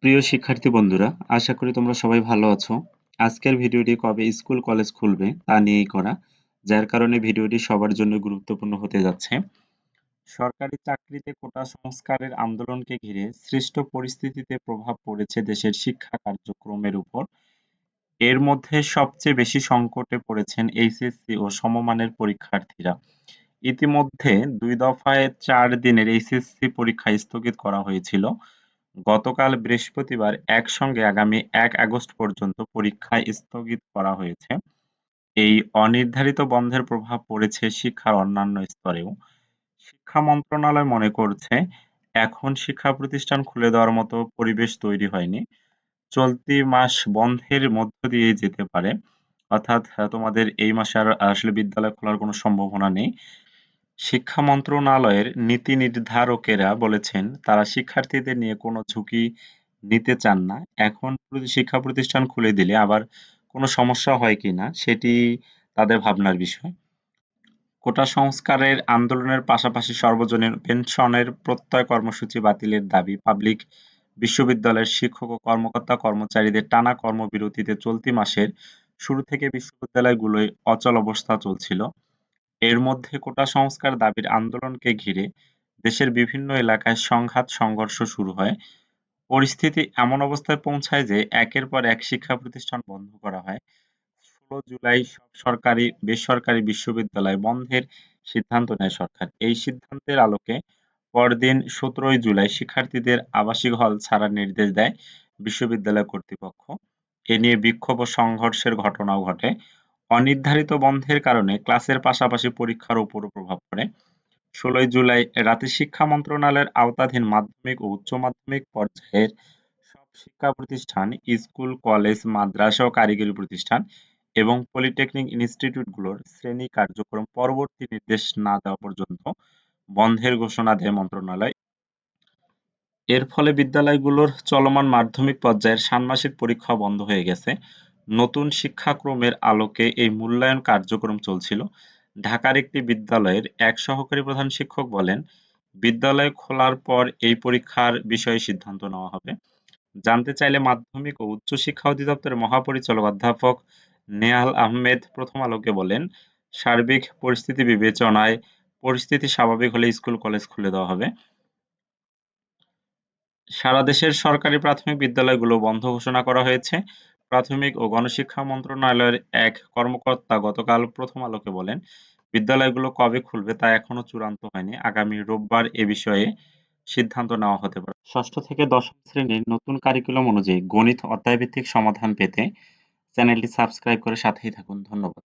প্রিয় শিক্ষার্থী বন্ধুরা, আশা করি তোমরা সবাই ভালো আছো। আজকের ভিডিওটি কবে স্কুল কলেজ খুলবে তা নিয়েই করা, যার কারণে ভিডিওটি সবার জন্য গুরুত্বপূর্ণ হতে যাচ্ছে। সরকারি চাকরিতে কোটা সংস্কারের আন্দোলনকে ঘিরে সৃষ্ট পরিস্থিতিতে প্রভাব পড়েছে দেশের শিক্ষা কার্যক্রমের উপর। এর মধ্যে সবচেয়ে বেশি সংকটে পড়েছেন এইচএসসি ও সমমানের পরীক্ষার্থীরা। ইতিমধ্যে ২ দফায় ৪ দিনের এইচএসসি পরীক্ষা স্থগিত করা হয়েছিল। গতকাল বৃহস্পতিবার একসঙ্গে আগামী ১ আগস্ট পর্যন্ত পরীক্ষা স্থগিত করা হয়েছে। এই অনির্ধারিত বন্ধের প্রভাব পড়েছে শিক্ষার অন্যান্য স্তরেও। শিক্ষা মন্ত্রণালয় মনে করছে, এখন শিক্ষা প্রতিষ্ঠান খুলে দেওয়ার মতো পরিবেশ তৈরি হয়নি। চলতি মাস বন্ধের মধ্য দিয়ে যেতে পারে। অর্থাৎ তোমাদের এই মাসে আর আসলে বিদ্যালয় খোলার কোনো সম্ভাবনা নেই। শিক্ষা মন্ত্রণালয়ের নীতি নির্ধারকেরা বলেছেন, তারা শিক্ষার্থীদের নিয়ে কোনো ঝুঁকি নিতে চান না। এখন শিক্ষা প্রতিষ্ঠান খুলে দিলে আবার কোনো সমস্যা হয় কিনা সেটি তাদের ভাবনার বিষয়। কোটা সংস্কারের আন্দোলনের পাশাপাশি সর্বজনীন পেনশনের প্রত্যয় কর্মসূচি বাতিলের দাবি পাবলিক বিশ্ববিদ্যালয়ের শিক্ষক ও কর্মকর্তা-কর্মচারীদের টানা কর্মবিরতিতে চলতি মাসের শুরু থেকে বিশ্ববিদ্যালয়গুলোয় অচল অবস্থা চলছিল। এর মধ্যে কোটা সংস্কার দাবির আন্দোলনকে ঘিরে দেশের বিভিন্ন এলাকায় সংঘাত-সংঘর্ষ শুরু হয়। পরিস্থিতি এমন অবস্থায় পৌঁছায় যে একের পর এক শিক্ষা প্রতিষ্ঠান বন্ধ করা হয়। ১৬ জুলাই সব সরকারি, বেসরকারি বিশ্ববিদ্যালয় বন্ধের সিদ্ধান্ত নেয় সরকার। এই সিদ্ধান্তের আলোকে পরদিন ১৭ জুলাই শিক্ষার্থীদের আবাসিক হল ছাড়ার নির্দেশ দেয় বিশ্ববিদ্যালয় কর্তৃপক্ষ। এ নিয়ে বিক্ষোভ ও সংঘর্ষের ঘটনাও ঘটে। অনির্ধারিত বন্ধের কারণে ক্লাসের পাশাপাশি পরীক্ষার উপরও প্রভাব পড়ে। ১৬ জুলাই রাতে শিক্ষা মন্ত্রণালয়ের আওতাধীন মাধ্যমিক ও উচ্চ মাধ্যমিক পর্যায়ের সব শিক্ষা প্রতিষ্ঠান, স্কুল, কলেজ, মাদ্রাসা ও কারিগরি প্রতিষ্ঠান এবং পলিটেকনিক ইনস্টিটিউটগুলোর শ্রেণী কার্যক্রম পরবর্তী নির্দেশ না দেওয়া পর্যন্ত বন্ধের ঘোষণা দেয় মন্ত্রণালয়। এর ফলে বিদ্যালয়গুলোর চলমান মাধ্যমিক পর্যায়ের ষান্মাসিক পরীক্ষা বন্ধ হয়ে গেছে। নতুন শিক্ষাক্রমের আলোকে এই মূল্যায়ন কার্যক্রম চলছিল। ঢাকার একটি বিদ্যালয়ের এক সহকারী প্রধান শিক্ষক বলেন, বিদ্যালয় খোলার পর এই পরীক্ষার বিষয়ে সিদ্ধান্ত নেওয়া হবে। জানতে চাইলে মাধ্যমিক ও উচ্চশিক্ষা অধিদপ্তরের মহাপরিচালক অধ্যাপক নেহাল আহমেদ প্রথম আলোকে বলেন, সার্বিক পরিস্থিতি বিবেচনায় পরিস্থিতি স্বাভাবিক হলে স্কুল কলেজ খুলে দেওয়া হবে। সারা দেশের সরকারি প্রাথমিক বিদ্যালয়গুলো বন্ধ ঘোষণা করা হয়েছে। প্রাথমিক ও গণশিক্ষা মন্ত্রণালয়ের এক কর্মকর্তা গতকাল প্রথম আলোকে বলেন, বিদ্যালয়গুলো কবে খুলবে তা এখনো চূড়ান্ত হয়নি। আগামী রোববার এ বিষয়ে সিদ্ধান্ত নেওয়া হতে পারে। ষষ্ঠ থেকে দশম শ্রেণীর নতুন কারিকুলাম অনুযায়ী গণিত অধ্যায়ভিত্তিক সমাধান পেতে চ্যানেলটি সাবস্ক্রাইব করে সাথেই থাকুন। ধন্যবাদ।